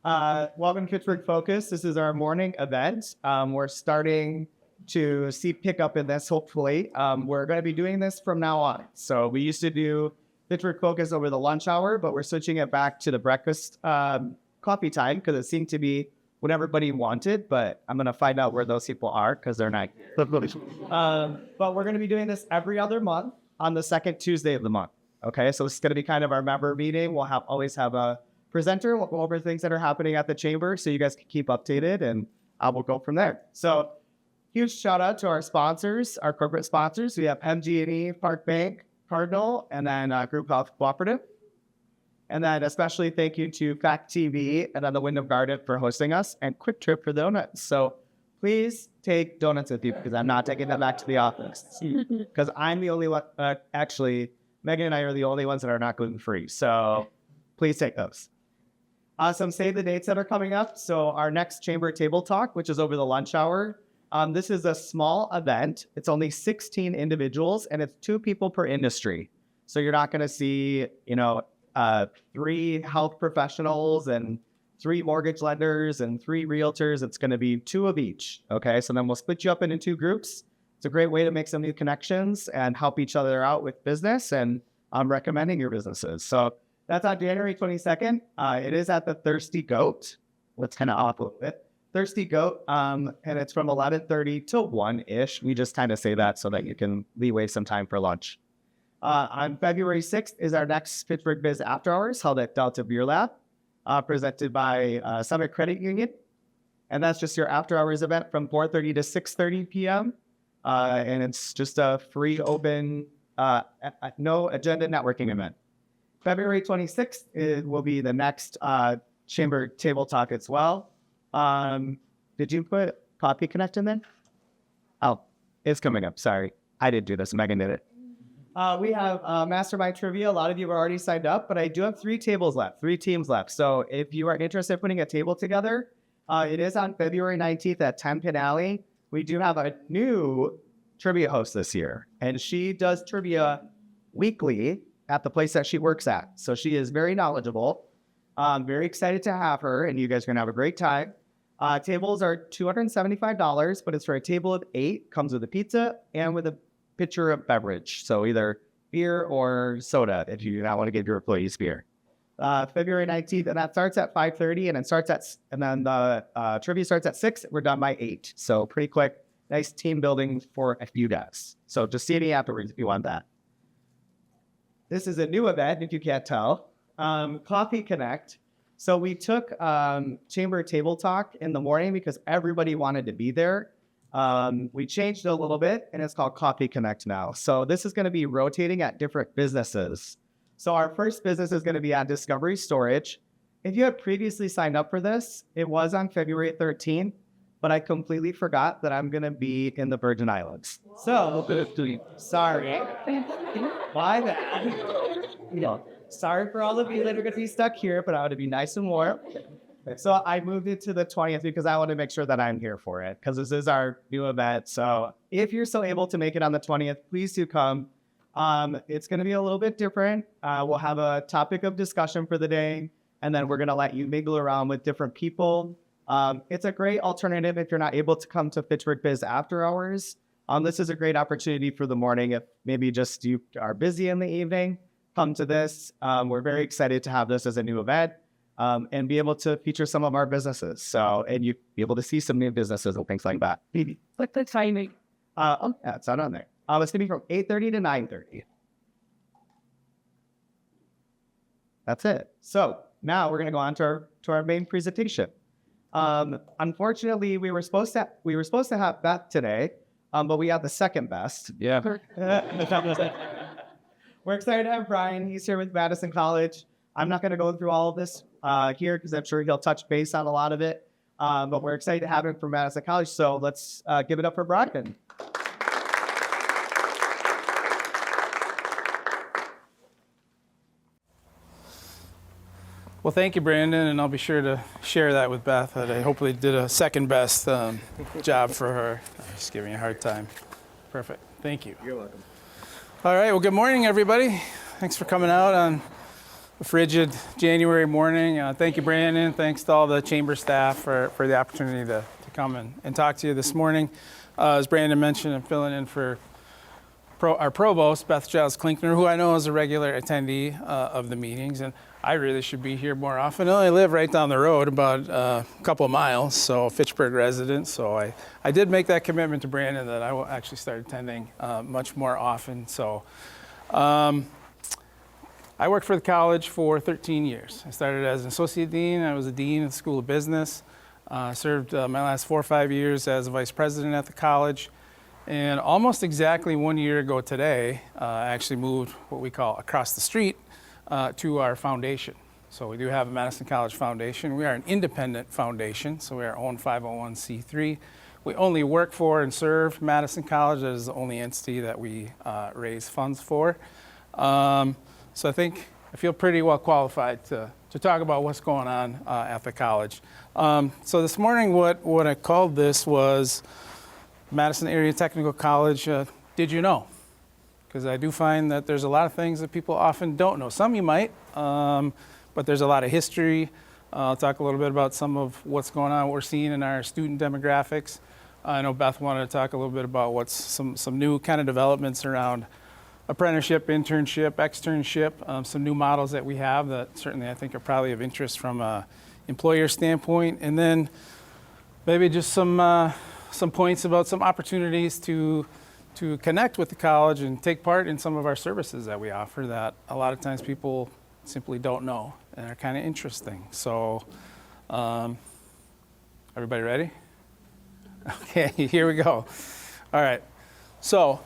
Welcome to Fitchburg Focus. This is our morning event. We're starting to see pickup in this, hopefully. We're going to be doing this from now on. So we used to do Fitchburg Focus over the lunch hour, but we're switching it back to the breakfast coffee time because it seemed to be what everybody wanted, but I'm going to find out where those people are because they're not here. But we're going to be doing this every other month on the second Tuesday of the month. Okay, so it's going to be kind of our member meeting. We'll always have a presenter. We'll go over things that are happening at the chamber so you guys can keep updated, and we'll go from there. So huge shout out to our sponsors, our corporate sponsors. We have MG&E, Park Bank, Cardinal, and then Group Health Cooperative. And then especially thank you to Fact TV and then the Wyndham Garden for hosting us, and Quick Trip for donuts. So please take donuts with you because I'm not taking them back to the office because I'm the only one. Actually, Megan and I are the only ones that are not gluten-free. So please take those. Some save the dates that are coming up. So our next Chamber Table Talk, which is over the lunch hour. This is a small event. It's only 16 individuals and it's 2 people per industry. So you're not going to see, 3 health professionals and 3 mortgage lenders and 3 realtors. It's going to be 2 of each. Okay. So then we'll split you up into 2 groups. It's a great way to make some new connections and help each other out with business and recommending your businesses. So that's on January 22nd. It is at the Thirsty Goat. Let's kind of off a little bit. Thirsty Goat, and it's from 11:30 to 1-ish. We just kind of say that so that you can leeway some time for lunch. On February 6th is our next Fitchburg Biz After Hours held at Delta Beer Lab, presented by Summit Credit Union. And that's just your after hours event from 4:30 to 6:30 p.m. And it's just a free, open, no agenda networking event. February 26th will be the next Chamber Table Talk as well. Did you put Coffee Connect in there? Oh, it's coming up. Sorry. I didn't do this. Megan did it. We have Mastermind Trivia. A lot of you have already signed up, but I do have 3 teams left. So if you are interested in putting a table together, it is on February 19th at 10 Pin Alley. We do have a new trivia host this year, and she does trivia weekly at the place that she works at. So she is very knowledgeable. I'm very excited to have her, and you guys are going to have a great time. Tables are $275, but it's for a table of 8. Comes with a pizza and with a pitcher of beverage. So either beer or soda if you do not want to give your employees beer. February 19th, and that starts at 5:30, and then the trivia starts at 6. We're done by 8. So pretty quick. Nice team building for a few guys. So just see me afterwards if you want that. This is a new event, if you can't tell. Coffee Connect. So we took Chamber Table Talk in the morning because everybody wanted to be there. We changed it a little bit, and it's called Coffee Connect now. So this is going to be rotating at different businesses. So our first business is going to be at Discovery Storage. If you had previously signed up for this, it was on February 13th, but I completely forgot that I'm going to be in the Virgin Islands. So, sorry. Why that? Sorry for all of you that are going to be stuck here, but I want to be nice and warm. So I moved it to the 20th because I want to make sure that I'm here for it because this is our new event. So if you're still able to make it on the 20th, please do come. It's going to be a little bit different. We'll have a topic of discussion for the day, and then we're going to let you mingle around with different people. It's a great alternative if you're not able to come to Fitchburg Biz After Hours. This is a great opportunity for the morning. If maybe just you are busy in the evening, come to this. We're very excited to have this as a new event and be able to feature some of our businesses. And you be able to see some new businesses and things like that. What's the timing? Yeah, it's not on there. It's going to be from 8:30 to 9:30. That's it. So now we're going to go on to our main presentation. Unfortunately, we were supposed to have Beth today, but we have the second best. Yeah. We're excited to have Brian. He's here with Madison College. I'm not going to go through all of this here because I'm sure he'll touch base on a lot of it. But we're excited to have him from Madison College. So let's give it up for Brian. Well, thank you, Brandon, and I'll be sure to share that with Beth, that I hopefully did a second best job for her. I'm just giving you a hard time. Perfect. Thank you. You're welcome. All right. Well, good morning, everybody. Thanks for coming out on frigid January morning. Thank you, Brandon. Thanks to all the chamber staff for the opportunity to come and talk to you this morning. As Brandon mentioned, I'm filling in for our provost, Beth Giles Klinkner, who I know is a regular attendee of the meetings, and I really should be here more often. I only live right down the road, about a couple of miles, so Fitchburg resident. So I did make that commitment to Brandon that I will actually start attending much more often. So I worked for the college for 13 years. I started as an associate dean. I was a dean at the School of Business. Served my last 4 or 5 years as a vice president at the college. And almost exactly 1 year ago today, I actually moved what we call across the street to our foundation. So we do have a Madison College Foundation. We are an independent foundation, so we are our own 501c3. We only work for and serve Madison College. That is the only entity that we raise funds for. So I feel pretty well qualified to talk about what's going on at the college. So this morning, what I called this was Madison Area Technical College, Did You Know? Because I do find that there's a lot of things that people often don't know. Some you might, but there's a lot of history. I'll talk a little bit about some of what's going on, what we're seeing in our student demographics. I know Beth wanted to talk a little bit about what's some new kind of developments around apprenticeship, internship, externship, some new models that we have that certainly I think are probably of interest from an employer standpoint. And then maybe just some points about some opportunities to connect with the college and take part in some of our services that we offer that a lot of times people simply don't know and are kind of interesting. So everybody ready? Okay, here we go. All right. So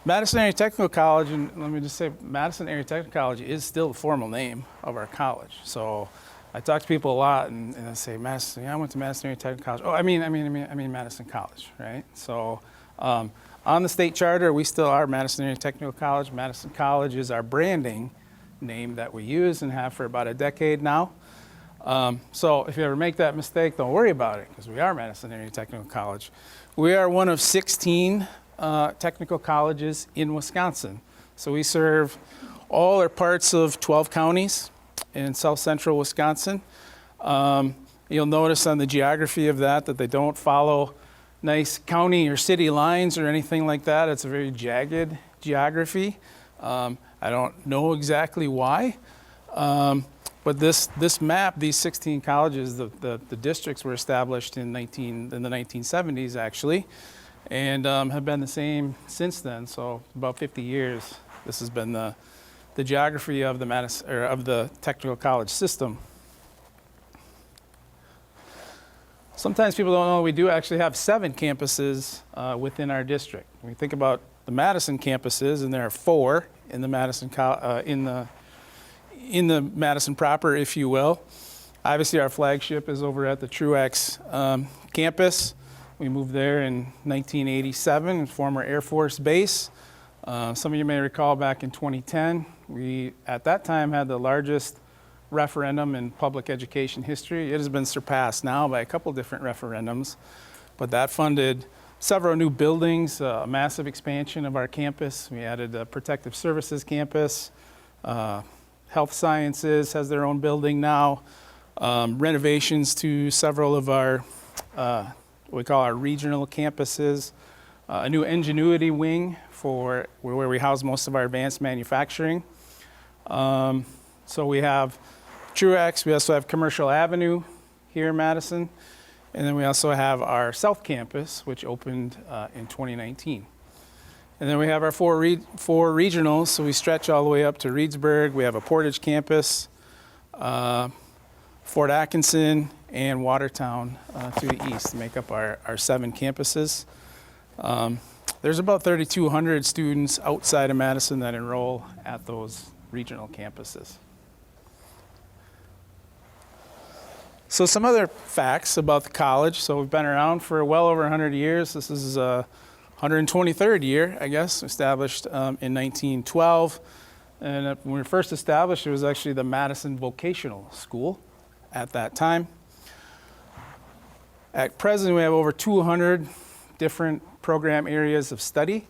Madison Area Technical College, and let me just say, Madison Area Technical College is still the formal name of our college. So I talk to people a lot, and I say, Madison, I went to Madison Area Technical College. Oh, I mean Madison College, right? So on the state charter, we still are Madison Area Technical College. Madison College is our branding name that we use and have for about a decade now. So if you ever make that mistake, don't worry about it, because we are Madison Area Technical College. We are one of 16 technical colleges in Wisconsin. So we serve all or parts of 12 counties in south central Wisconsin. You'll notice on the geography of that they don't follow nice county or city lines or anything like that. It's a very jagged geography. I don't know exactly why. But this map, these 16 colleges, the districts were established in the 1970s actually, and have been the same since then. So about 50 years, this has been the geography of the Madison, or of the technical college system. Sometimes people don't know we do actually have 7 campuses within our district. When we think about the Madison campuses, and there are 4 in the Madison in the Madison proper, if you will. Obviously, our flagship is over at the Truax campus. We moved there in 1987, former Air Force Base. Some of you may recall back in 2010, we at that time had the largest referendum in public education history. It has been surpassed now by a couple different referendums, but that funded several new buildings, a massive expansion of our campus. We added a protective services campus. Health Sciences has their own building now. Renovations to several of our, what we call our regional campuses. A new Ingenuity wing for where we house most of our advanced manufacturing. So we have Truax, we also have Commercial Avenue here in Madison, and then we also have our South Campus, which opened in 2019. And then we have our four regionals, so we stretch all the way up to Reedsburg. We have a Portage campus, Fort Atkinson, and Watertown to the east to make up our 7 campuses. There's about 3,200 students outside of Madison that enroll at those regional campuses. So some other facts about the college. So we've been around for well over 100 years. This is 123rd year, I guess, established in 1912. And when we were first established, it was actually the Madison Vocational School at that time. At present, we have over 200 different program areas of study.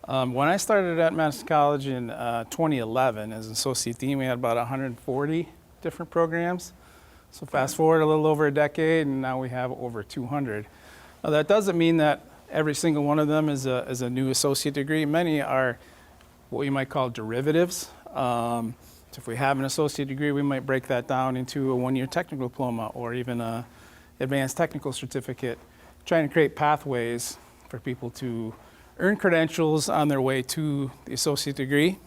When I started at Madison College in 2011 as an associate dean, we had about 140 different programs. So fast forward a little over a decade, and now we have over 200. Now that doesn't mean that every single one of them is a new associate degree. Many are what we might call derivatives. So if we have an associate degree, we might break that down into a one-year technical diploma or even a advanced technical certificate, trying to create pathways for people to earn credentials on their way to the associate degree.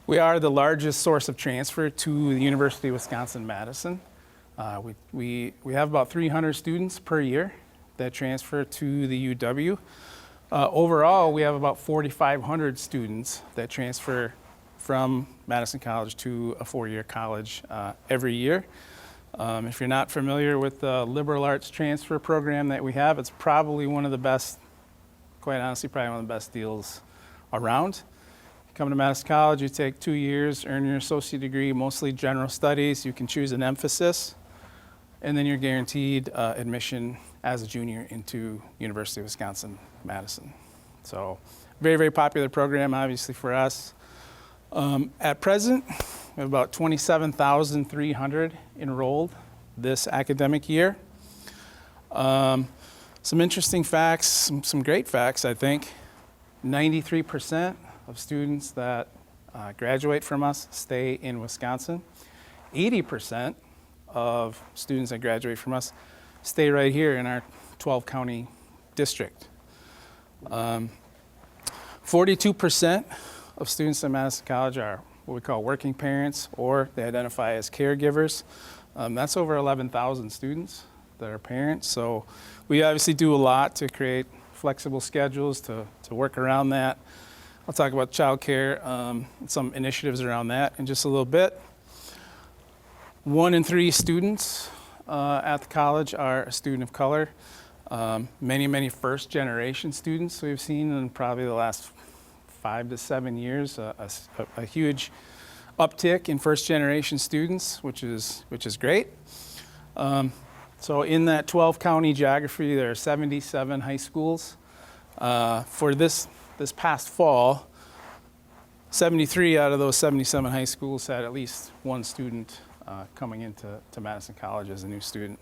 We are the largest source of transfer to the University of Wisconsin-Madison. We have about 300 students per year that transfer to the UW. Overall, we have about 4,500 students that transfer from Madison College to a four-year college every year. If you're not familiar with the liberal arts transfer program that we have, it's probably one of the best, quite honestly, probably one of the best deals around. Come to Madison College, you take 2 years, earn your associate degree, mostly general studies. You can choose an emphasis, and then you're guaranteed admission as a junior into University of Wisconsin-Madison. So very, very popular program, obviously, for us. At present, we have about 27,300 enrolled this academic year. Some interesting facts, some great facts, I think. 93% of students that graduate from us stay in Wisconsin. 80% of students that graduate from us stay right here in our 12-county district. 42% of students at Madison College are what we call working parents, or they identify as caregivers. That's over 11,000 students that are parents. So we obviously do a lot to create flexible schedules to work around that. I'll talk about childcare, some initiatives around that in just a little bit. 1 in 3 students at the college are a student of color. Many first-generation students we've seen in probably the last 5 to 7 years, a huge uptick in first-generation students, which is great. So in that 12-county geography, there are 77 high schools. For this past fall, 73 out of those 77 high schools had at least one student coming into Madison College as a new student.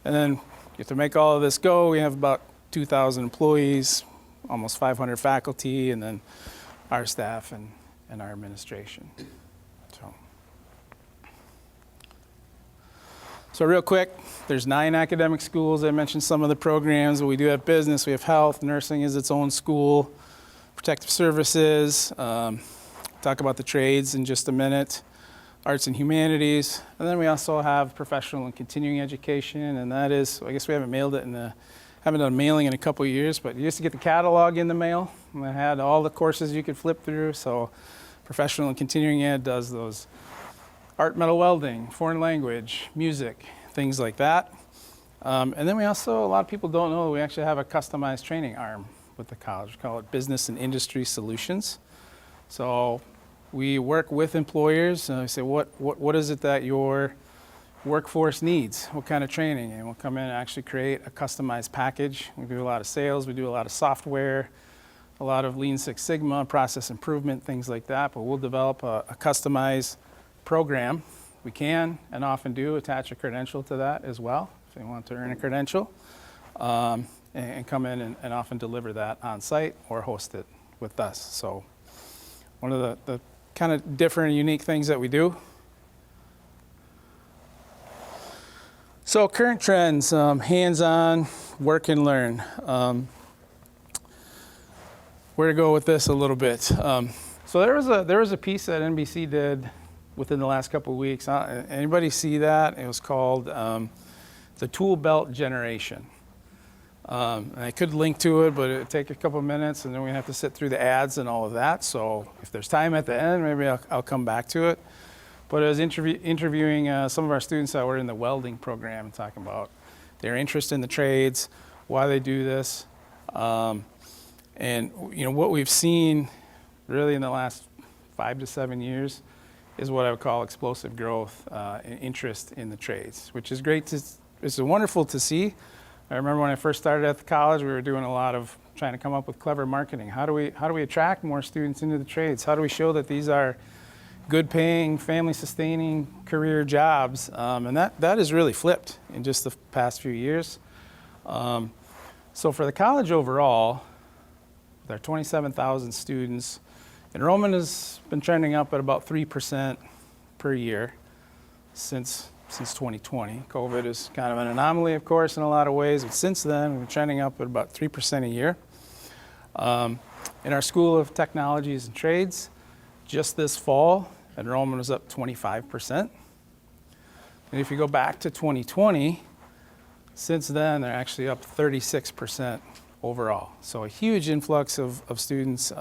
And then to make all of this go, we have about 2,000 employees, almost 500 faculty, and then our staff and our administration. So real quick, there's 9 academic schools. I mentioned some of the programs, but we do have business, we have health, nursing is its own school, protective services, talk about the trades in just a minute, arts and humanities, and then we also have professional and continuing education, and that is, I guess we haven't mailed it haven't done mailing in a couple of years, but you used to get the catalog in the mail, and it had all the courses you could flip through, so professional and continuing ed does those art, metal welding, foreign language, music, things like that. And then we also, a lot of people don't know, we actually have a customized training arm with the college. We call it Business and Industry Solutions. So we work with employers, and we say, what is it that your workforce needs? What kind of training? And we'll come in and actually create a customized package. We do a lot of sales, we do a lot of software, a lot of Lean Six Sigma, process improvement, things like that, but we'll develop a customized program. We can and often do attach a credential to that as well if they want to earn a credential, and come in and often deliver that on site or host it with us. So one of the kind of different and unique things that we do. So current trends, hands-on, work and learn. Where to go with this a little bit. So there was a piece that NBC did within the last couple of weeks. Anybody see that? It was called the Tool Belt Generation. And I could link to it, but it would take a couple of minutes, and then we have to sit through the ads and all of that. So if there's time at the end, maybe I'll come back to it. But I was interviewing some of our students that were in the welding program, talking about their interest in the trades, why they do this. And what we've seen really in the last 5 to 7 years is what I would call explosive growth and interest in the trades, which is great. It's wonderful to see. I remember when I first started at the college, we were doing a lot of trying to come up with clever marketing. How do we attract more students into the trades? How do we show that these are good paying, family sustaining career jobs? And that has really flipped in just the past few years. So for the college overall, with our 27,000 students, enrollment has been trending up at about 3% per year since 2020. COVID is kind of an anomaly, of course, in a lot of ways, but since then, we've been trending up at about 3% a year. In our School of Technologies and Trades, just this fall, enrollment was up 25%. And if you go back to 2020, since then, they're actually up 36% overall. So a huge influx of students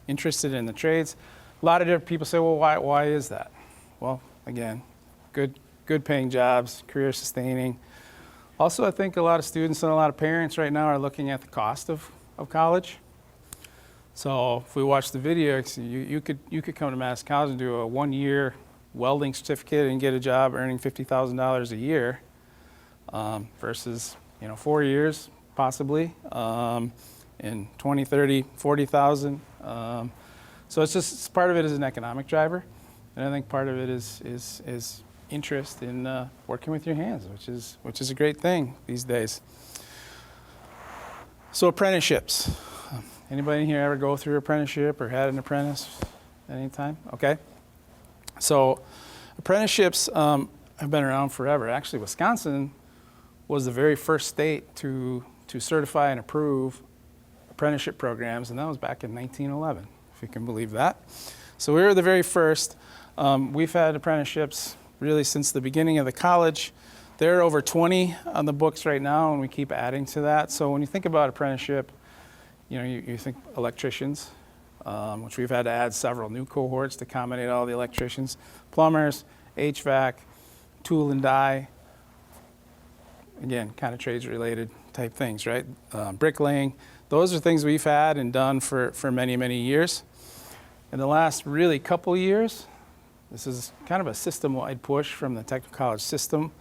interested in the trades. A lot of different people say, well, why is that? Well, again, good paying jobs, career sustaining. Also, I think a lot of students and a lot of parents right now are looking at the cost of college. So if we watch the video, you could come to Madison College and do a 1-year welding certificate and get a job earning $50,000 a year versus 4 years possibly in 20, 30, 40,000. So it's part of it is an economic driver, and I think part of it is interest in working with your hands, which is a great thing these days. So apprenticeships. Anybody in here ever go through apprenticeship or had an apprentice at any time? Okay. So apprenticeships have been around forever. Actually, Wisconsin was the very first state to certify and approve apprenticeship programs, and that was back in 1911, if you can believe that. So we were the very first. We've had apprenticeships really since the beginning of the college. There are over 20 on the books right now, and we keep adding to that. So when you think about apprenticeship, you think electricians, which we've had to add several new cohorts to accommodate all the electricians, plumbers, HVAC, tool and die, again, kind of trades related type things, right? Bricklaying, those are things we've had and done for many, many years. In the last really couple years, this is kind of a system-wide push from the technical college system,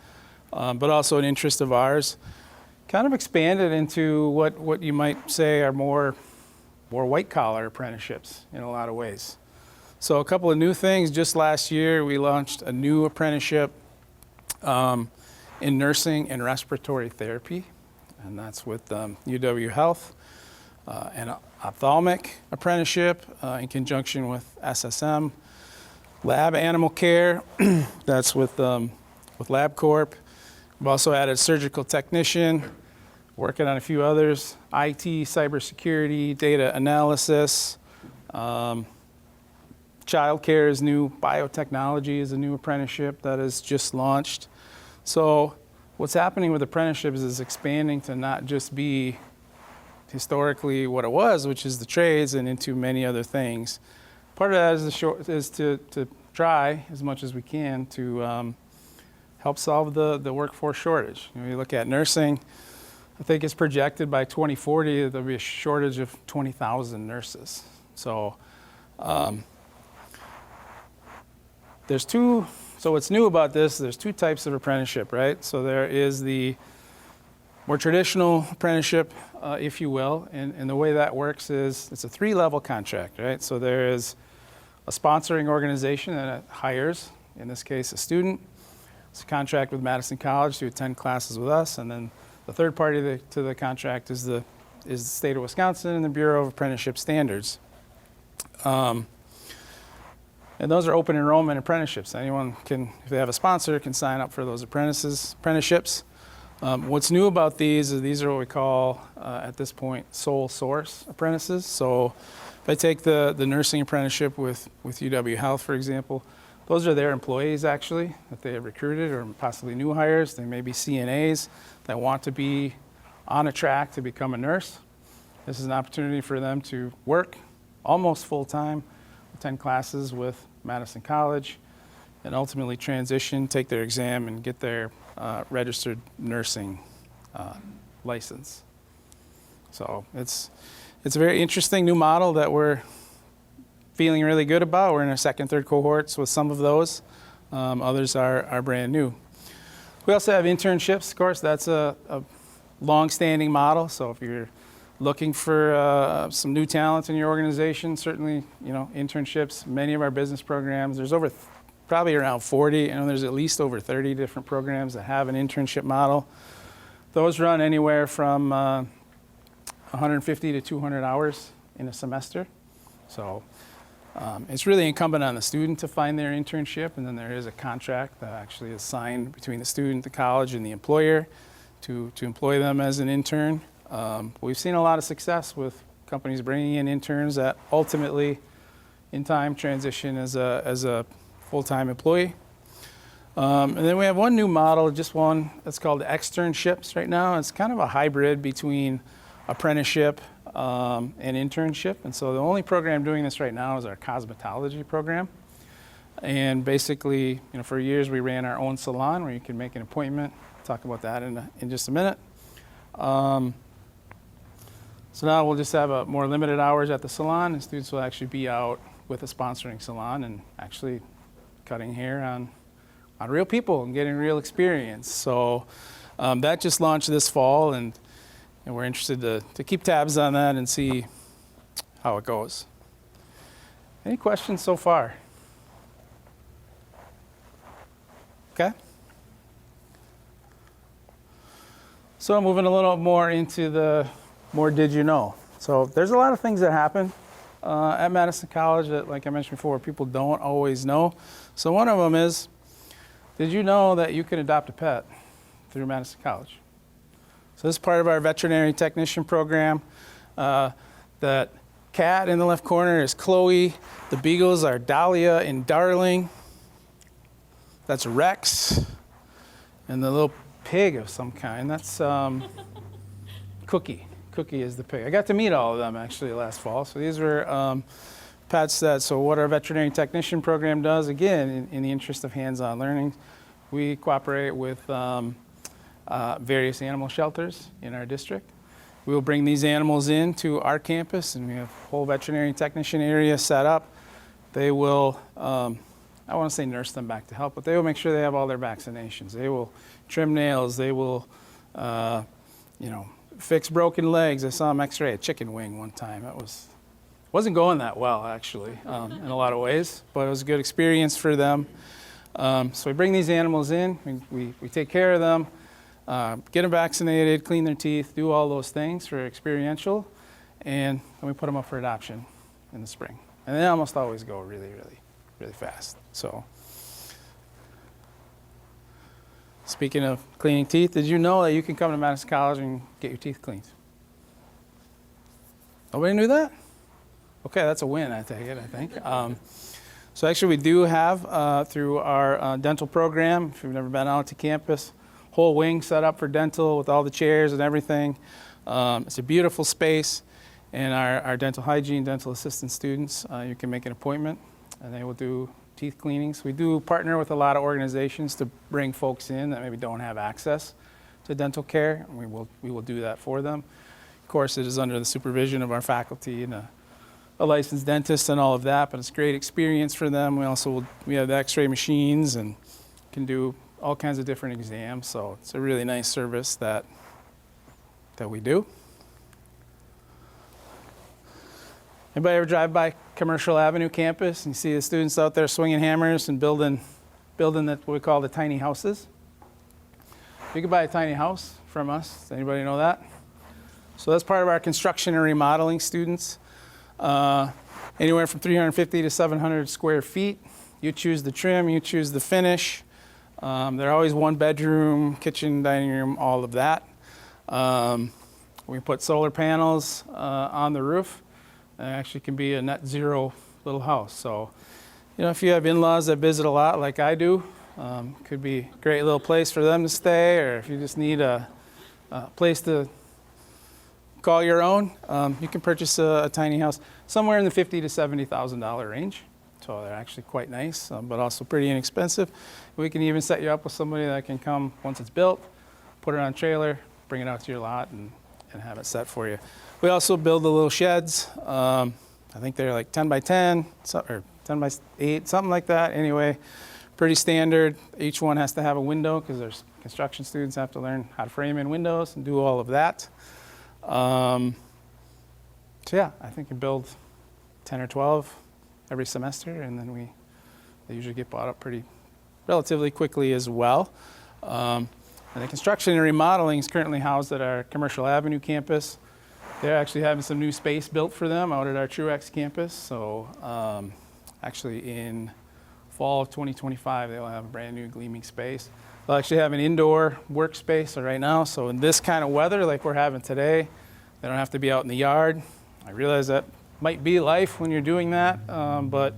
but also an interest of ours. Kind of expanded into what you might say are more white-collar apprenticeships in a lot of ways. So a couple of new things. Just last year, we launched a new apprenticeship in nursing and respiratory therapy, and that's with UW Health, an ophthalmic apprenticeship in conjunction with SSM, lab animal care, that's with LabCorp. We've also added surgical technician, working on a few others, IT, cybersecurity, data analysis, childcare is new, biotechnology is a new apprenticeship that is just launched. So what's happening with apprenticeships is expanding to not just be historically what it was, which is the trades, and into many other things. Part of that is to try as much as we can to help solve the workforce shortage. You look at nursing, I think it's projected by 2040 that there'll be a shortage of 20,000 nurses. So so what's new about this, there's two types of apprenticeship, right? So there is the more traditional apprenticeship, if you will, and the way that works is it's a 3-level contract, right? So there is a sponsoring organization that hires, in this case, a student. It's a contract with Madison College to attend classes with us, and then the third party to the contract is the state of Wisconsin and the Bureau of Apprenticeship Standards. And those are open enrollment apprenticeships. Anyone can, if they have a sponsor, can sign up for those apprenticeships. What's new about these is these are what we call, at this point, sole source apprentices. So if I take the nursing apprenticeship with UW Health, for example, those are their employees, actually, that they have recruited, or possibly new hires. They may be CNAs that want to be on a track to become a nurse. This is an opportunity for them to work almost full-time, attend classes with Madison College, and ultimately transition, take their exam, and get their registered nursing license. So it's a very interesting new model that we're feeling really good about. We're in our second, third cohorts with some of those. Others are brand new. We also have internships, of course. That's a long-standing model. So if you're looking for some new talent in your organization, certainly, internships, many of our business programs, there's over probably around 40, and there's at least over 30 different programs that have an internship model. Those run anywhere from 150 to 200 hours in a semester. So it's really incumbent on the student to find their internship, and then there is a contract that actually is signed between the student, the college, and the employer to employ them as an intern. We've seen a lot of success with companies bringing in interns that ultimately, in time, transition as a full-time employee. And then we have one new model, just one that's called externships right now. It's kind of a hybrid between apprenticeship and internship. And so the only program doing this right now is our cosmetology program. And basically, for years we ran our own salon where you can make an appointment. Talk about that in just a minute. So now we'll just have more limited hours at the salon, and students will actually be out with a sponsoring salon and actually cutting hair on real people and getting real experience. So that just launched this fall, and we're interested to keep tabs on that and see how it goes. Any questions so far? Okay. So moving a little more into the more did you know. So there's a lot of things that happen at Madison College that, like I mentioned before, people don't always know. So one of them is, did you know that you can adopt a pet through Madison College? So this is part of our veterinary technician program. That cat in the left corner is Chloe. The beagles are Dahlia and Darling. That's Rex. And the little pig of some kind, that's Cookie. Cookie is the pig. I got to meet all of them actually last fall. So these were pets so what our veterinary technician program does, again, in the interest of hands-on learning, we cooperate with various animal shelters in our district. We will bring these animals into our campus, and we have a whole veterinary technician area set up. They will, I want to say nurse them back to health, but they will make sure they have all their vaccinations. They will trim nails. They will, fix broken legs. I saw them x-ray a chicken wing one time. It wasn't going that well, actually, in a lot of ways, but it was a good experience for them. So we bring these animals in, we take care of them, get them vaccinated, clean their teeth, do all those things for experiential, and then we put them up for adoption in the spring. And they almost always go really, really, really fast. So, speaking of cleaning teeth, did you know that you can come to Madison College and get your teeth cleaned? Nobody knew that? Okay, that's a win, I take it, I think. So actually we do have, through our dental program, if you've never been out to campus, whole wing set up for dental with all the chairs and everything. It's a beautiful space, and our dental hygiene, dental assistant students, you can make an appointment, and they will do teeth cleanings. We do partner with a lot of organizations to bring folks in that maybe don't have access to dental care, and we will do that for them. Of course, it is under the supervision of our faculty and a licensed dentist and all of that, but it's a great experience for them. We have the x-ray machines and can do all kinds of different exams, so it's a really nice service that we do. Anybody ever drive by Commercial Avenue campus and you see the students out there swinging hammers and building what we call the tiny houses? You can buy a tiny house from us. Does anybody know that? So that's part of our construction and remodeling students. Anywhere from 350 to 700 square feet. You choose the trim, you choose the finish. They're always one bedroom, kitchen, dining room, all of that. We put solar panels on the roof. It actually can be a net zero little house. So, if you have in-laws that visit a lot like I do, could be a great little place for them to stay, or if you just need a place to call your own, you can purchase a tiny house somewhere in the $50,000 to $70,000 range. So they're actually quite nice, but also pretty inexpensive. We can even set you up with somebody that can come once it's built, put it on a trailer, bring it out to your lot, and have it set for you. We also build the little sheds. I think they're like 10 by 10 or 10 by 8, something like that. Anyway, pretty standard. Each one has to have a window because there's construction students have to learn how to frame in windows and do all of that. So yeah, I think we build 10 or 12 every semester, and then they usually get bought up pretty relatively quickly as well. And the construction and remodeling is currently housed at our Commercial Avenue campus. They're actually having some new space built for them out at our Truex campus. So actually in fall of 2025, they'll have a brand new gleaming space. They'll actually have an indoor workspace right now. So in this kind of weather like we're having today, they don't have to be out in the yard. I realize that might be life when you're doing that, but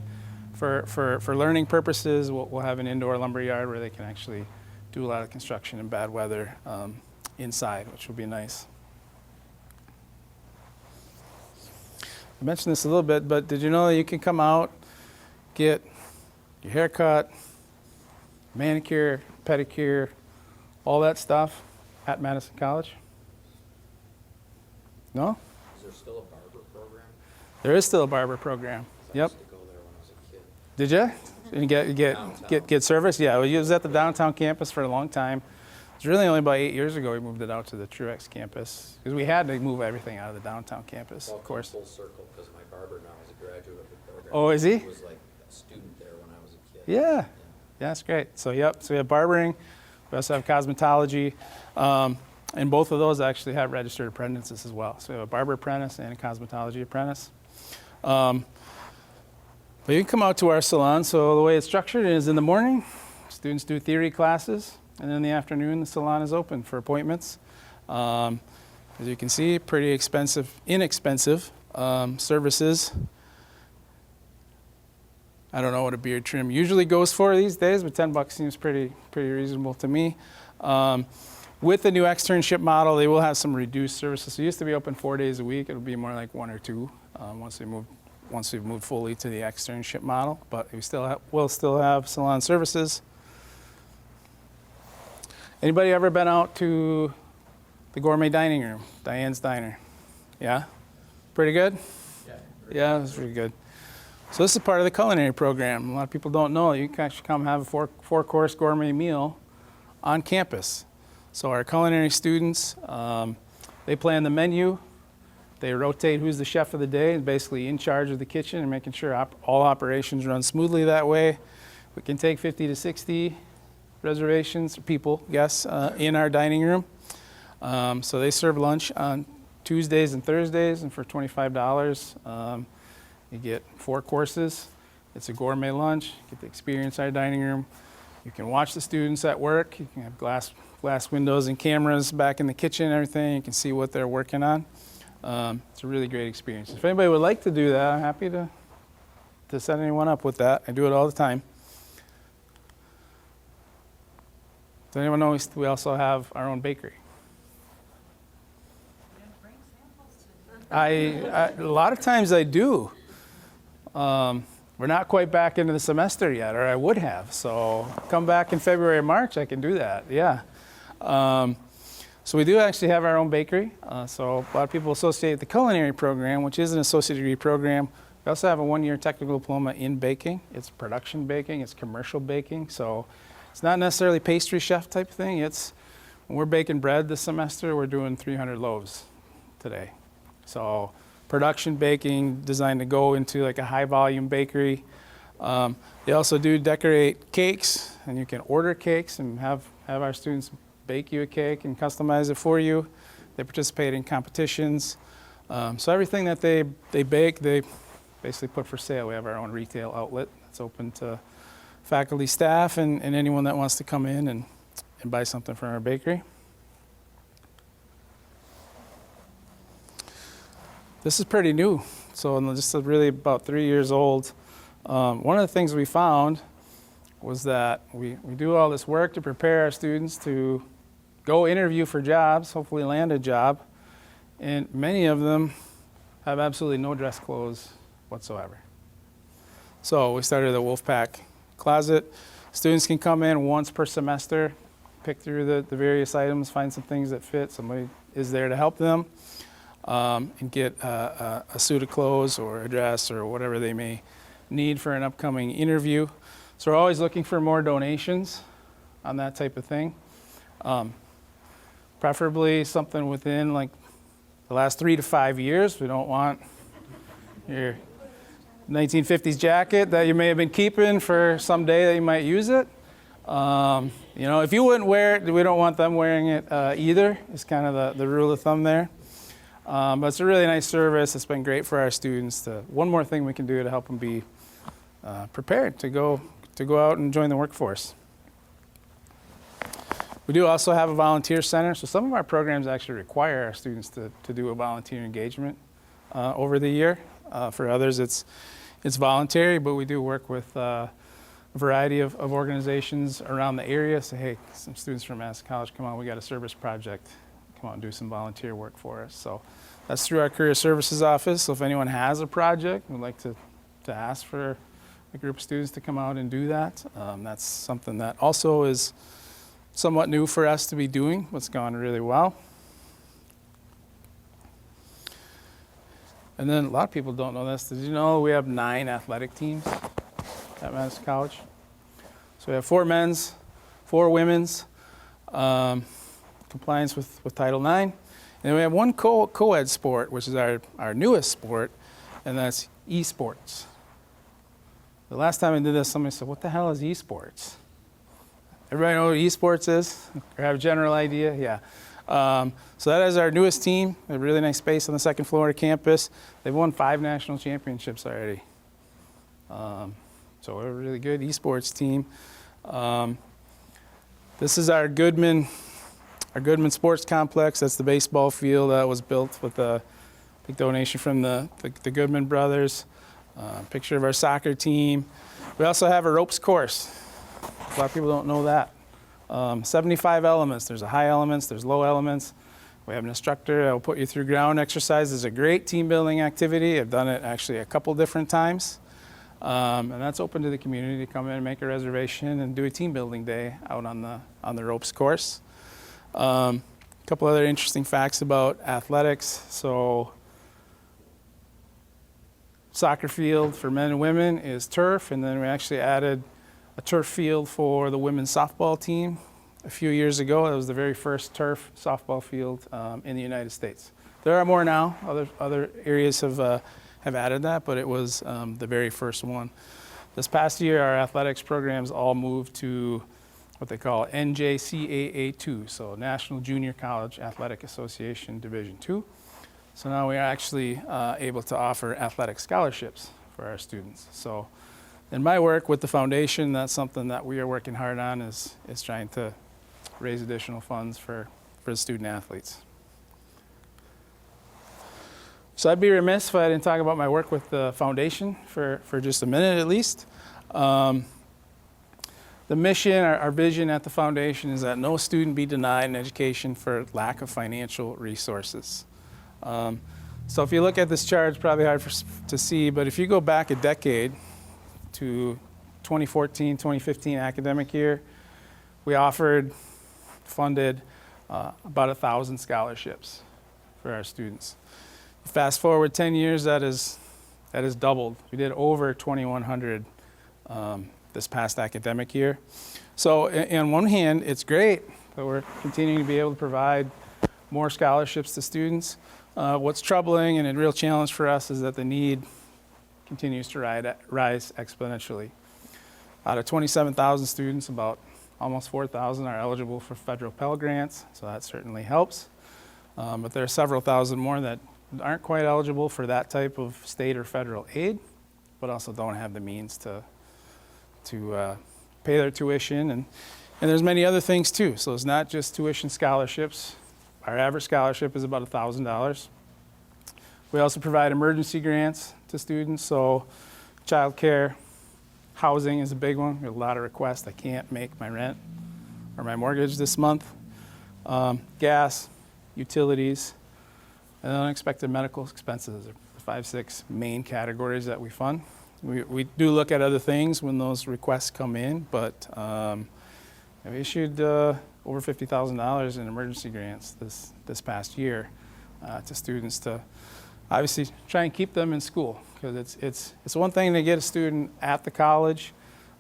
for learning purposes, we'll have an indoor lumber yard where they can actually do a lot of construction in bad weather inside, which will be nice. I mentioned this a little bit, but did you know that you can come out, get your hair cut, manicure, pedicure, all that stuff at Madison College? No? Is there still a barber program? There is still a barber program. I Yep. used to go there when I was a kid. Did you? And get service? Yeah, well, it was at the downtown campus for a long time. It's really only about 8 years ago we moved it out to the Truex campus because we had to move everything out of the downtown campus, Well, of course. Full circle, because my barber now is a graduate of the program. Oh, is he? He was like a student there when I was a kid. Yeah, that's great. So yep, so we have barbering. We also have cosmetology. And both of those actually have registered apprentices as well. So we have a barber apprentice and a cosmetology apprentice. But you can come out to our salon. So the way it's structured is in the morning, students do theory classes, and then in the afternoon, the salon is open for appointments. As you can see, pretty inexpensive services. I don't know what a beard trim usually goes for these days, but $10 seems pretty reasonable to me. With the new externship model, they will have some reduced services. So it used to be open 4 days a week. It'll be more like 1 or 2 once we've moved fully to the externship model. But we will still have salon services. Anybody ever been out to the gourmet dining room, Diane's Diner? Yeah, pretty good. Yeah, it was pretty good. So this is part of the culinary program. A lot of people don't know you can actually come have a four-course gourmet meal on campus. So our culinary students, they plan the menu. They rotate who's the chef of the day, and basically in charge of the kitchen and making sure all operations run smoothly that way. We can take 50 to 60 reservations, guests, in our dining room. So they serve lunch on Tuesdays and Thursdays, and for $25, you get 4 courses. It's a gourmet lunch. You get to experience our dining room. You can watch the students at work. You can have glass windows and cameras back in the kitchen and everything. You can see what they're working on. It's a really great experience. If anybody would like to do that, I'm happy to set anyone up with that. I do it all the time. Does anyone know we also have our own bakery? A lot of times I do. We're not quite back into the semester yet, or I would have. So come back in February or March, I can do that. Yeah. So we do actually have our own bakery. So a lot of people associate the culinary program, which is an associate degree program. We also have a 1-year technical diploma in baking. It's production baking, it's commercial baking. So it's not necessarily pastry chef type thing. It's when we're baking bread this semester, we're doing 300 loaves today. So production baking designed to go into like a high volume bakery. They also do decorate cakes, and you can order cakes and have our students bake you a cake and customize it for you. They participate in competitions. So everything that they bake, they basically put for sale. We have our own retail outlet that's open to faculty, staff, and anyone that wants to come in and buy something from our bakery. This is pretty new, so just really about 3 years old. One of the things we found was that we do all this work to prepare our students to go interview for jobs, hopefully land a job, and many of them have absolutely no dress clothes whatsoever. So we started a Wolfpack closet. Students can come in once per semester, pick through the various items, find some things that fit. Somebody is there to help them, and get a suit of clothes or a dress or whatever they may need for an upcoming interview. So we're always looking for more donations on that type of thing. Preferably something within like the last 3 to 5 years. We don't want your 1950s jacket that you may have been keeping for some day that you might use it. You know, if you wouldn't wear it, we don't want them wearing it either. It's kind of the rule of thumb there. But it's a really nice service. It's been great for our students. One more thing we can do to help them be prepared to go out and join the workforce. We do also have a volunteer center, so some of our programs actually require our students to do a volunteer engagement over the year. For others, it's voluntary, but we do work with a variety of organizations around the area. Say, hey, some students from Madison College, come on, we got a service project. Come out and do some volunteer work for us. So that's through our Career Services Office. So if anyone has a project, we'd like to ask for a group of students to come out and do that. That's something that also is somewhat new for us to be doing. What's gone really well. And then a lot of people don't know this. Did you know we have 9 athletic teams at Madison College? So we have 4 men's, 4 women's, compliance with Title IX. And then we have 1 co-ed sport, which is our newest sport, and that's esports. The last time I did this, somebody said, what the hell is esports? Everybody know what esports is? Or have a general idea? Yeah. So that is our newest team. A really nice space on the 2nd floor of campus. They've won 5 national championships already. So we're a really good esports team. This is our Goodman Sports Complex. That's the baseball field that was built with a big donation from the Goodman brothers. Picture of our soccer team. We also have a ropes course. A lot of people don't know that. 75 elements. There's high elements, there's low elements. We have an instructor that will put you through ground exercise. It's a great team building activity. I've done it actually a couple different times. And that's open to the community to come in and make a reservation and do a team building day out on the ropes course. A couple other interesting facts about athletics. So soccer field for men and women is turf, and then we actually added a turf field for the women's softball team a few years ago. That was the very first turf softball field in the United States. There are more now. Other areas have added that, but it was the very first one. This past year, our athletics programs all moved to what they call NJCAA2, so National Junior College Athletic Association Division II. So now we are actually able to offer athletic scholarships for our students. So in my work with the foundation, that's something that we are working hard on is trying to raise additional funds for the student athletes. So I'd be remiss if I didn't talk about my work with the foundation for just a minute at least. The mission, our vision at the foundation is that no student be denied an education for lack of financial resources. So if you look at this chart, it's probably hard to see, but if you go back a decade to 2014, 2015 academic year, we funded about 1,000 scholarships for our students. Fast forward 10 years, that is doubled. We did over 2,100 this past academic year. So on one hand, it's great that we're continuing to be able to provide more scholarships to students. What's troubling and a real challenge for us is that the need continues to rise exponentially. Out of 27,000 students, about almost 4,000 are eligible for federal Pell Grants, so that certainly helps. But there are several thousand more that aren't quite eligible for that type of state or federal aid, but also don't have the means to pay their tuition. And there's many other things too. So it's not just tuition scholarships. Our average scholarship is about $1,000. We also provide emergency grants to students. So childcare, housing is a big one. We have a lot of requests. I can't make my rent or my mortgage this month. Gas, utilities, and unexpected medical expenses are the 5-6 main categories that we fund. We do look at other things when those requests come in, but we issued over $50,000 in emergency grants this past year to students to obviously try and keep them in school, because it's one thing to get a student at the college.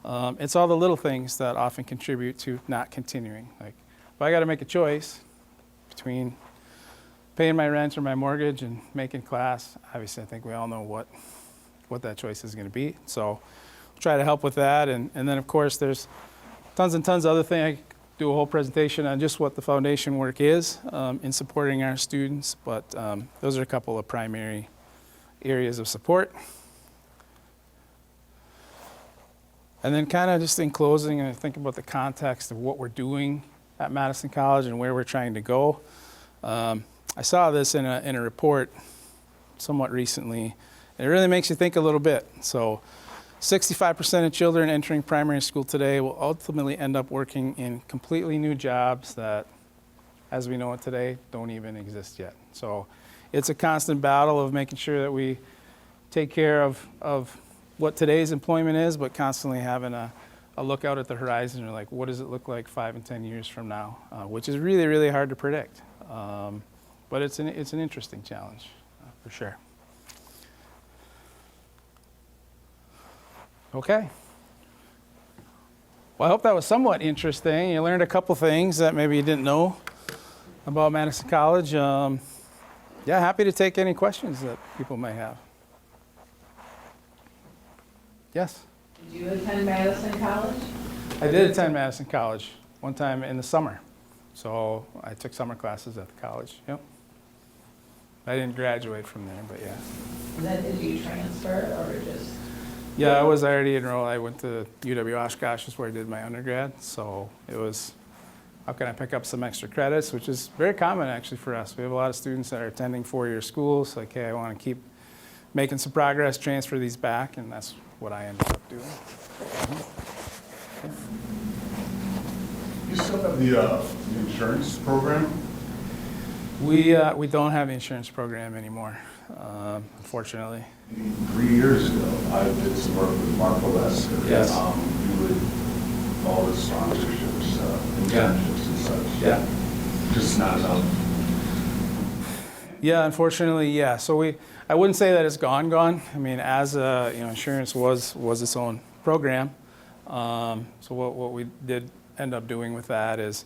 It's all the little things that often contribute to not continuing. Like if I got to make a choice between paying my rent or my mortgage and making class, obviously I think we all know what what that choice is going to be. So we'll try to help with that. And then, of course, there's tons and tons of other things. I could do a whole presentation on just what the foundation work is in supporting our students. But those are a couple of primary areas of support. And then kind of just in closing, I think about the context of what we're doing at Madison College and where we're trying to go. I saw this in a report somewhat recently, and it really makes you think a little bit. So 65% of children entering primary school today will ultimately end up working in completely new jobs that, as we know it today, don't even exist yet. So it's a constant battle of making sure that we take care of what today's employment is, but constantly having a look out at the horizon, or like, what does it look like 5 and 10 years from now, which is really, really hard to predict. But it's an interesting challenge, for sure. Okay. Well, I hope that was somewhat interesting. You learned a couple things that maybe you didn't know about Madison College. Yeah, happy to take any questions that people may have. Yes? Did you attend Madison College? I did attend Madison College one time in the summer. So I took summer classes at the college. Yep. I didn't graduate from there, but yeah. And then did you transfer or just? Yeah, I was already enrolled. I went to UW Oshkosh, is where I did my undergrad. So it was, how can I pick up some extra credits, which is very common actually for us. We have a lot of students that are attending four-year schools. Like, hey, I want to keep making some progress, transfer these back, and that's what I ended up doing. You still have the insurance program? We don't have the insurance program anymore, unfortunately. 3 years ago, I did some work with Mark Lester. Yes. You would, all the sponsorships, internships and such. Yeah. Just not enough. Yeah, unfortunately, yeah. So I wouldn't say that it's gone. I mean, as insurance was its own program. So what we did end up doing with that is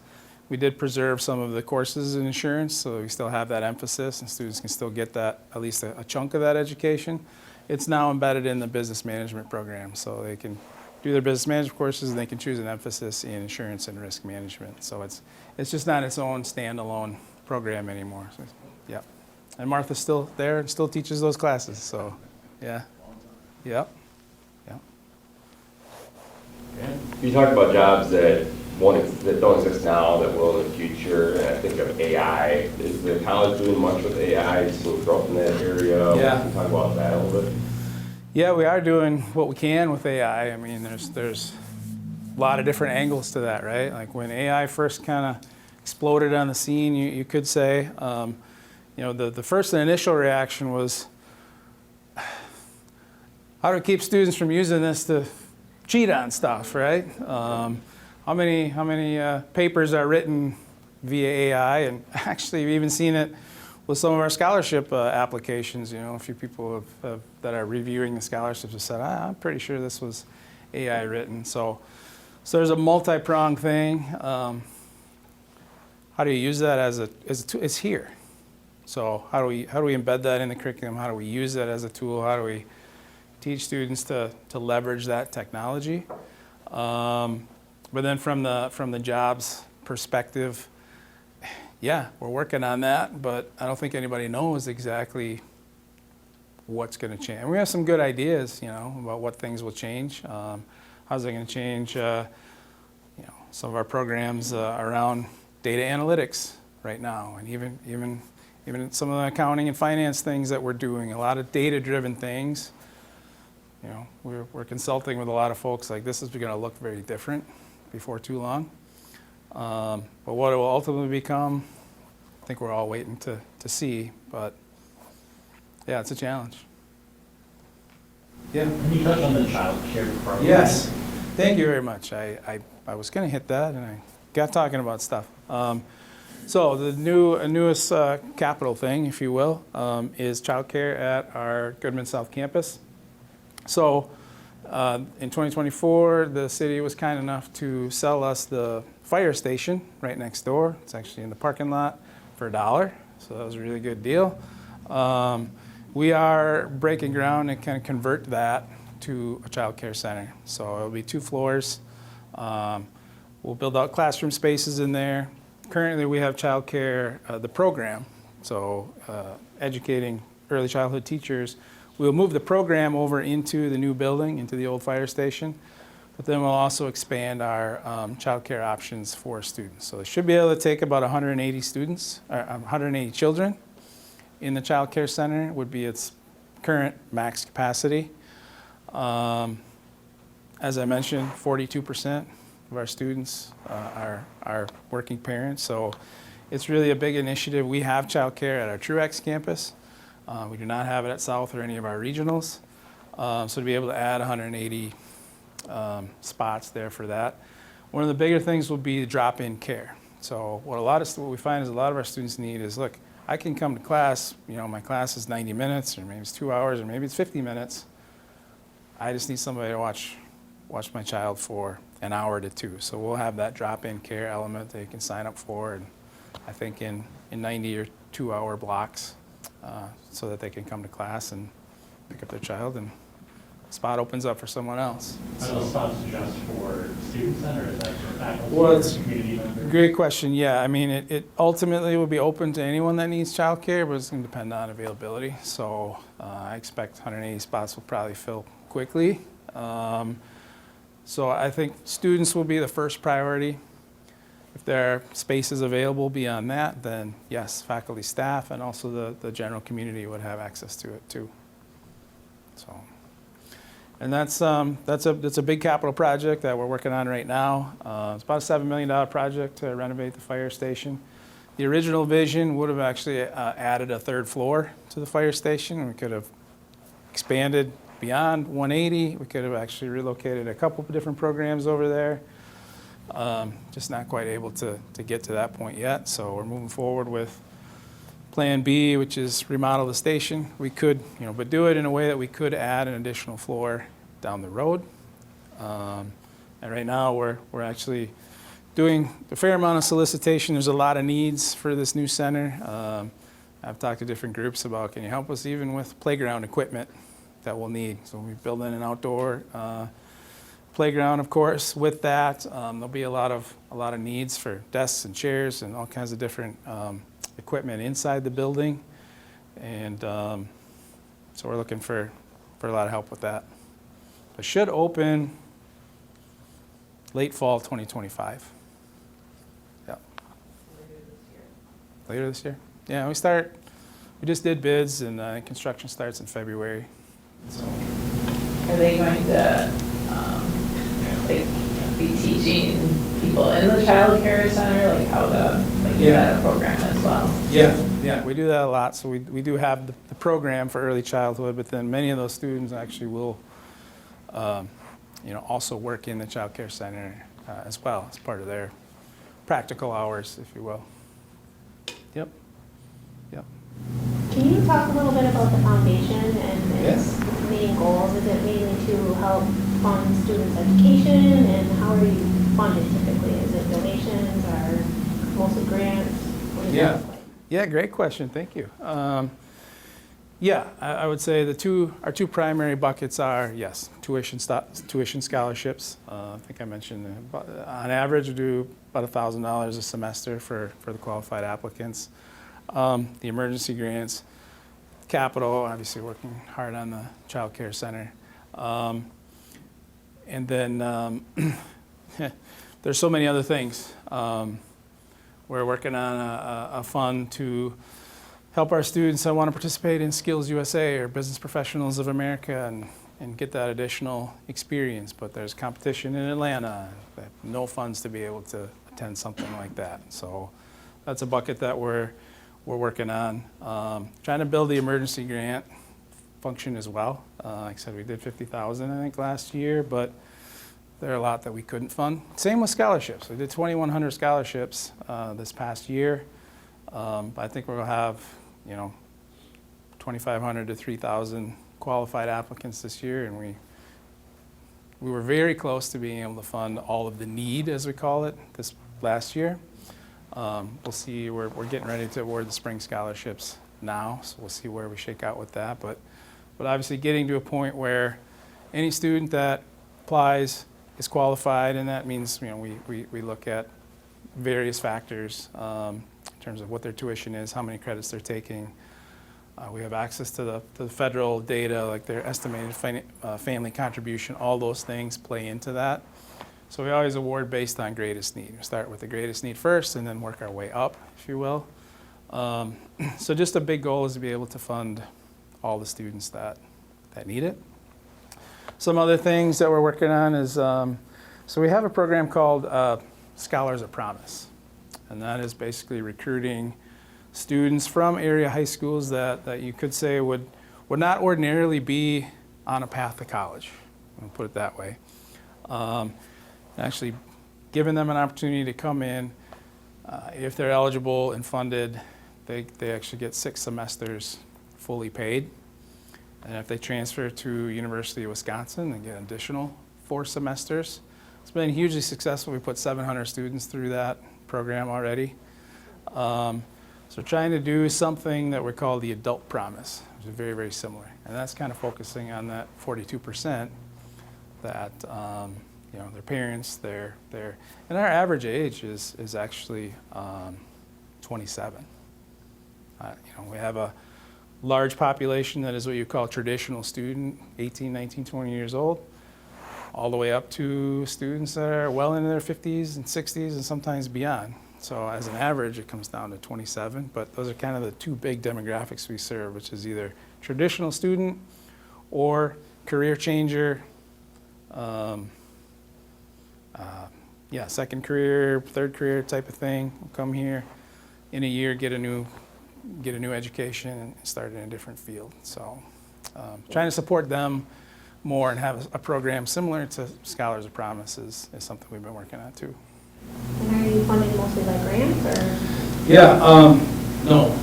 we did preserve some of the courses in insurance, so we still have that emphasis, and students can still get that, at least a chunk of that education. It's now embedded in the business management program, so they can do their business management courses, and they can choose an emphasis in insurance and risk management. So it's just not its own standalone program anymore. So, yeah. And Martha's still there and still teaches those classes, so yeah. Yep. Yeah. You talked about jobs that don't exist now, that will in the future, and I think of AI. Is the college doing much with AI, seeing growth in that area? Yeah. Can you talk about that a little bit? Yeah, we are doing what we can with AI. I mean, there's a lot of different angles to that, right? Like when AI first kind of exploded on the scene, you could say, the first initial reaction was, how do we keep students from using this to cheat on stuff, right? How many papers are written via AI? And actually, we've even seen it with some of our scholarship applications. A few people that are reviewing the scholarships have said, I'm pretty sure this was AI written. So there's a multi-pronged thing. How do you use that as a tool? It's here. So how do we embed that in the curriculum? How do we use that as a tool? How do we teach students to leverage that technology? But then from the jobs perspective, yeah, we're working on that, but I don't think anybody knows exactly what's going to change. And we have some good ideas, about what things will change. How's it going to change, some of our programs around data analytics right now, and even some of the accounting and finance things that we're doing, a lot of data-driven things. We're consulting with a lot of folks, like this is going to look very different before too long. But what it will ultimately become, I think we're all waiting to see. But yeah, it's a challenge. Yeah. Can you touch on the child care program? Yes. Thank you very much. I was going to hit that, and I got talking about stuff. So the newest capital thing, if you will, is childcare at our Goodman South campus. So in 2024, the city was kind enough to sell us the fire station right next door. It's actually in the parking lot for $1, so that was a really good deal. We are breaking ground and kind of convert that to a child care center. So it'll be 2 floors. We'll build out classroom spaces in there. Currently, we have child care, the program, so educating early childhood teachers. We'll move the program over into the new building, into the old fire station, but then we'll also expand our child care options for students. So they should be able to take about 180 students, or 180 children in the child care center would be its current max capacity. As I mentioned, 42% of our students are working parents, so it's really a big initiative. We have child care at our Truex campus. We do not have it at South or any of our regionals. So to be able to add 180 spots there for that. One of the bigger things will be drop-in care. So what we find is a lot of our students need is, look, I can come to class, my class is 90 minutes, or maybe it's 2 hours, or maybe it's 50 minutes. I just need somebody to watch my child for an hour to 2. So we'll have that drop-in care element they can sign up for, and I think in 90 or 2-hour blocks, so that they can come to class and pick up their child, and spot opens up for someone else. Are those spots just for students then, or is that for faculty Well, or it's community members? Great question. Yeah, I mean, it ultimately will be open to anyone that needs childcare, but it's going to depend on availability. So I expect 180 spots will probably fill quickly. So I think students will be the first priority. If there are spaces available beyond that, then yes, faculty, staff, and also the general community would have access to it too. So, and that's a big capital project that we're working on right now. It's about a $7 million project to renovate the fire station. The original vision would have actually added a 3rd floor to the fire station. We could have expanded beyond 180. We could have actually relocated a couple of different programs over there. Just not quite able to get to that point yet. So we're moving forward with Plan B, which is remodel the station. We could, but do it in a way that we could add an additional floor down the road. And right now we're actually doing a fair amount of solicitation. There's a lot of needs for this new center. I've talked to different groups about, can you help us even with playground equipment that we'll need? So we're building an outdoor playground, of course. With that, there'll be a lot of needs for desks and chairs and all kinds of different equipment inside the building, and so we're looking for a lot of help with that. It should open late fall 2025. Yeah. Later this year? Yeah, we just did bids, and construction starts in February. So. Are they going to be teaching people in the child care center, like how to do that program as well? Yeah, we do that a lot. So we do have the program for early childhood, but then many of those students actually will, also work in the child care center as well as part of their practical hours, if you will. Yep. Can you talk a little bit about the foundation and its main goals? Is it mainly to help fund students' education, and how are you funded typically? Is it donations or mostly grants? What does that look like? Yeah, great question. Thank you. I would say our two primary buckets are, yes, tuition scholarships. I think I mentioned on average we do about $1,000 a semester for the qualified applicants. The emergency grants, capital, obviously working hard on the child care center. And then there's so many other things. We're working on a fund to help our students that want to participate in Skills USA or Business Professionals of America and get that additional experience. But there's competition in Atlanta, no funds to be able to attend something like that. So that's a bucket that we're working on. Trying to build the emergency grant function as well. Like I said, we did 50,000 I think last year, but there are a lot that we couldn't fund. Same with scholarships. We did 2,100 scholarships this past year. I think we'll have 2,500 to 3,000 qualified applicants this year, and we were very close to being able to fund all of the need, as we call it, this last year. We'll see. We're getting ready to award the spring scholarships now, so we'll see where we shake out with that. But obviously getting to a point where any student that applies is qualified, and that means, you know, we look at various factors in terms of what their tuition is, how many credits they're taking. We have access to the federal data, like their estimated family contribution. All those things play into that. So we always award based on greatest need. We start with the greatest need first and then work our way up, if you will. So just a big goal is to be able to fund all the students that need it. Some other things that we're working on is, so we have a program called Scholars of Promise. And that is basically recruiting students from area high schools that you could say would not ordinarily be on a path to college. I'll put it that way. Actually giving them an opportunity to come in. If they're eligible and funded, they actually get 6 semesters fully paid. And if they transfer to University of Wisconsin, they get an additional 4 semesters. It's been hugely successful. We put 700 students through that program already. So trying to do something that we call the adult promise, which is very, very similar. And that's kind of focusing on that 42% that, you know, their parents, and our average age is actually 27. You know, we have a large population that is what you call traditional student, 18, 19, 20 years old, all the way up to students that are well into their 50s and 60s and sometimes beyond. So as an average, it comes down to 27, but those are kind of the 2 big demographics we serve, which is either traditional student or career changer, second career, third career type of thing. We'll come here in a year, get a new education and start in a different field. So trying to support them more and have a program similar to Scholars of Promise is something we've been working on too. And are you funded mostly by grants or? Yeah, no.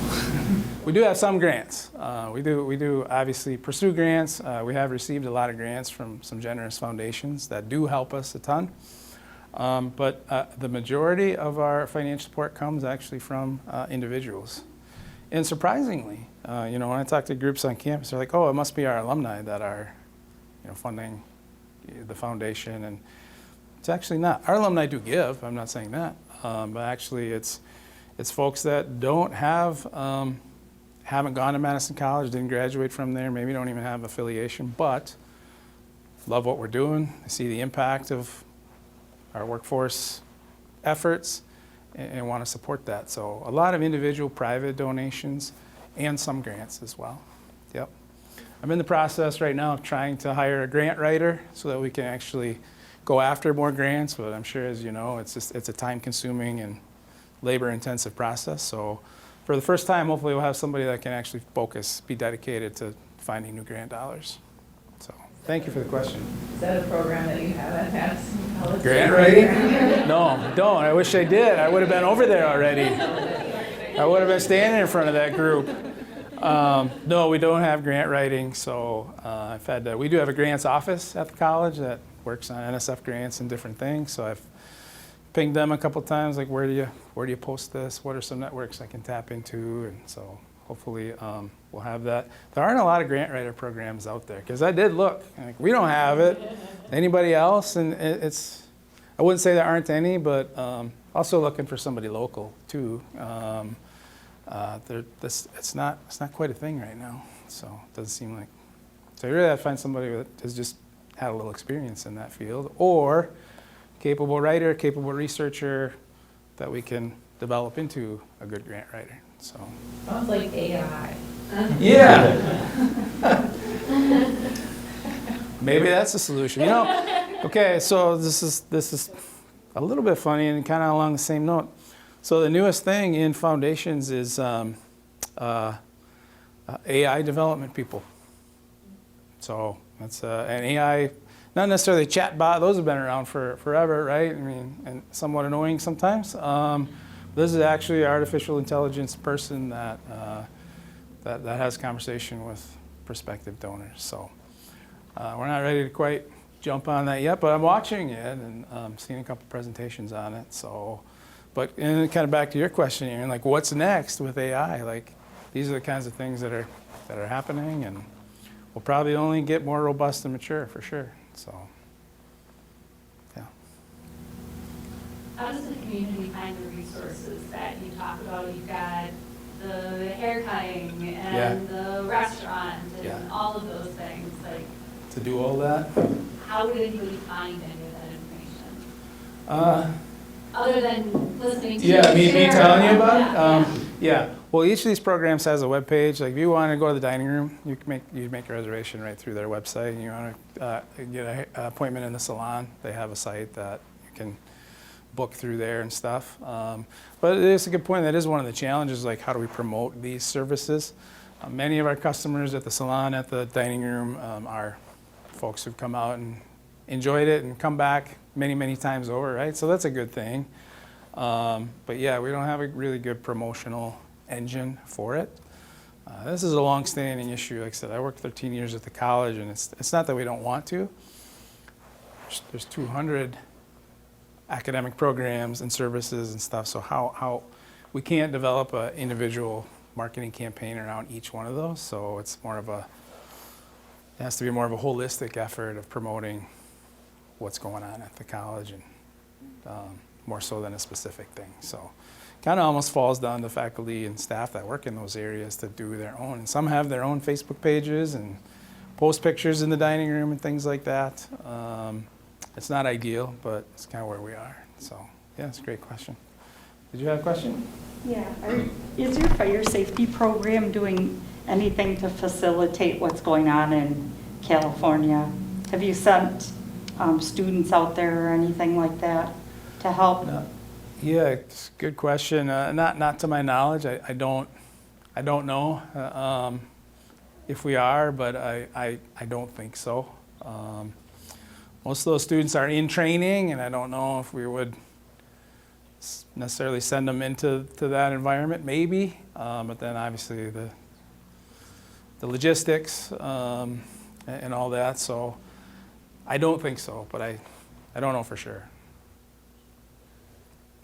We do have some grants. We do obviously pursue grants. We have received a lot of grants from some generous foundations that do help us a ton. But the majority of our financial support comes actually from individuals. And surprisingly, you know, when I talk to groups on campus, they're like, "Oh, it must be our alumni that are, you know, funding the foundation." And it's actually not. Our alumni do give. I'm not saying that, but actually, it's folks that don't have, haven't gone to Madison College, didn't graduate from there, maybe don't even have affiliation, but love what we're doing. They see the impact of our workforce efforts and want to support that. So a lot of individual private donations and some grants as well. Yep. I'm in the process right now of trying to hire a grant writer so that we can actually go after more grants, but I'm sure, as you know, it's a time-consuming and labor-intensive process. So for the first time, hopefully we'll have somebody that can actually be dedicated to finding new grant dollars. So thank you for the question. Is that a program that you have at Madison College? Grant writing? No, don't. I wish I did. I would have been over there already. I would have been standing in front of that group. No, we don't have grant writing. So we do have a grants office at the college that works on NSF grants and different things. So I've pinged them a couple times, like, where do you post this? What are some networks I can tap into? And so hopefully we'll have that. There aren't a lot of grant writer programs out there, because I did look. Like, we don't have it. Anybody else? And I wouldn't say there aren't any, but also looking for somebody local too. It's not quite a thing right now. So it doesn't seem like. So you really have to find somebody that has just had a little experience in that field, or capable writer, capable researcher that we can develop into a good grant writer. So Sounds like AI. yeah. Maybe that's the solution. You know, okay, so this is a little bit funny and kind of along the same note. So the newest thing in foundations is AI development people. So that's an AI, not necessarily chat bot. Those have been around for forever, right? I mean, and somewhat annoying sometimes. This is actually an artificial intelligence person that has conversation with prospective donors. So we're not ready to quite jump on that yet, but I'm watching it and seeing a couple presentations on it. So, and kind of back to your question, Aaron, like, what's next with AI? Like, these are the kinds of things that are happening, and will probably only get more robust and mature for sure. So, yeah. How does the community find the resources that you talk about? You've got the hair cutting and the restaurant and Yeah. all of those things. Like, To do all that. how would anybody find any of that information? Other than listening to Yeah, you me share telling you about about that, it? Yeah. Well, each of these programs has a web page. Like if you want to go to the dining room, you make a reservation right through their website. And you want to get an appointment in the salon, they have a site that you can book through there and stuff. But it is a good point. That is one of the challenges, like how do we promote these services? Many of our customers at the salon, at the dining room, are folks who've come out and enjoyed it and come back many, many times over, right? So that's a good thing. But yeah, we don't have a really good promotional engine for it. This is a long-standing issue. Like I said, I worked 13 years at the college, and it's not that we don't want to. There's 200 academic programs and services and stuff, so how we can't develop an individual marketing campaign around each one of those, so it's more of it has to be more of a holistic effort of promoting what's going on at the college, and more so than a specific thing. So kind of almost falls down to faculty and staff that work in those areas to do their own. And some have their own Facebook pages and post pictures in the dining room and things like that. It's not ideal, but it's kind of where we are. So yeah, it's a great question. Did you have a question? Yeah. Is your fire safety program doing anything to facilitate what's going on in California? Have you sent students out there or anything like that to help? No. Yeah, it's a good question. Not to my knowledge. I don't know if we are, but I don't think so. Most of those students are in training, and I don't know if we would necessarily send them into that environment. Maybe, but then obviously the logistics and all that. So I don't think so, but I don't know for sure.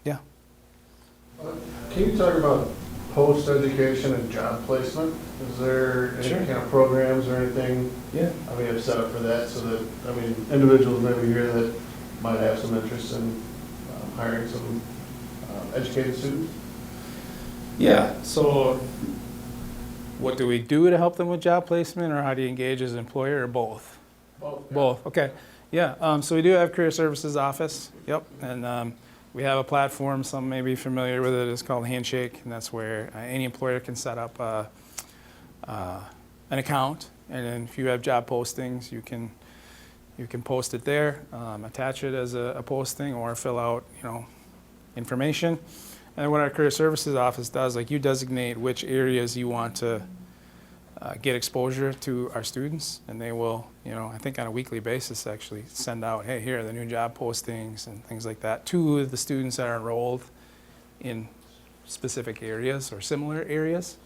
Yeah. Can you talk about post-education and job placement? Is there any Sure. kind of programs or anything Yeah. we have set up for that so that, individuals maybe here that might have some interest in hiring some educated students? Yeah. So what do we do to help them with job placement, or how do you engage as an employer, or both? Both. Both, okay. Yeah, so we do have Career Services Office, yep, and we have a platform, some may be familiar with it, it's called Handshake, and that's where any employer can set up an account, and then if you have job postings, you can post it there, attach it as a posting, or fill out, information. And what our Career Services Office does, like you designate which areas you want to get exposure to our students, and they will, I think on a weekly basis actually send out, hey, here are the new job postings and things like that to the students that are enrolled in specific areas or similar areas.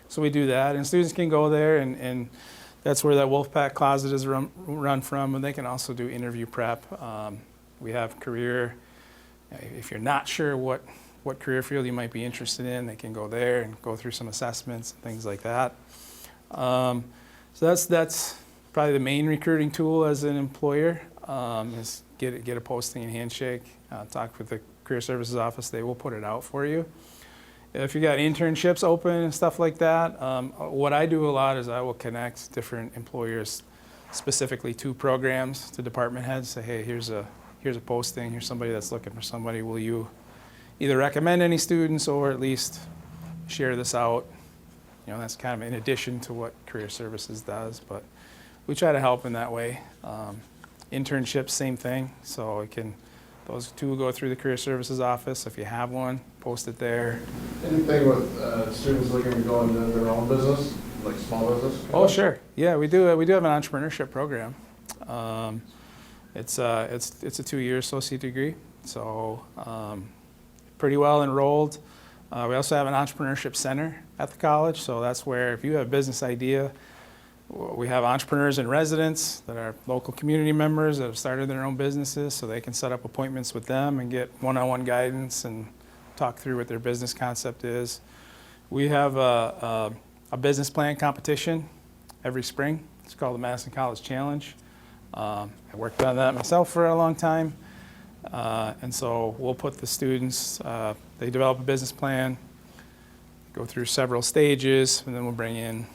So we do that, and students can go there, and that's where that Wolfpack closet is run from, and they can also do interview prep. We have career, if you're not sure what career field you might be interested in, they can go there and go through some assessments and things like that. So that's probably the main recruiting tool as an employer, is get a posting in Handshake, talk with the Career Services Office, they will put it out for you. If you got internships open and stuff like that, what I do a lot is I will connect different employers specifically to programs, to department heads, say, hey, here's a posting, here's somebody that's looking for somebody, will you either recommend any students or at least share this out? That's kind of in addition to what Career Services does, but we try to help in that way. Internships, same thing. So those two go through the Career Services Office. If you have one, post it there. Anything with students looking to go into their own business, like small business? Oh, sure. Yeah, we do. We do have an entrepreneurship program. It's a 2-year associate degree, so pretty well enrolled. We also have an entrepreneurship center at the college, so that's where if you have a business idea, we have entrepreneurs in residence that are local community members that have started their own businesses, so they can set up appointments with them and get one-on-one guidance and talk through what their business concept is. We have a a business plan competition every spring. It's called the Madison College Challenge. I worked on that myself for a long time. And so we'll put the students, they develop a business plan, go through several stages, and then we'll bring in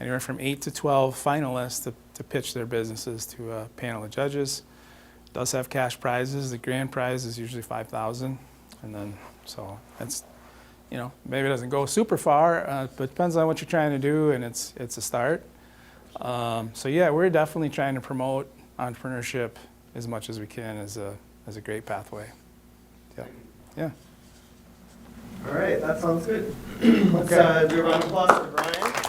anywhere from 8 to 12 finalists to pitch their businesses to a panel of judges. It does have cash prizes. The grand prize is usually $5,000. And then, so that's, you know, maybe it doesn't go super far, but depends on what you're trying to do, and it's a start. So yeah, we're definitely trying to promote entrepreneurship as much as we can as a great pathway. Yeah. Yeah. All right, that sounds good. Let's do a round of applause for Brian.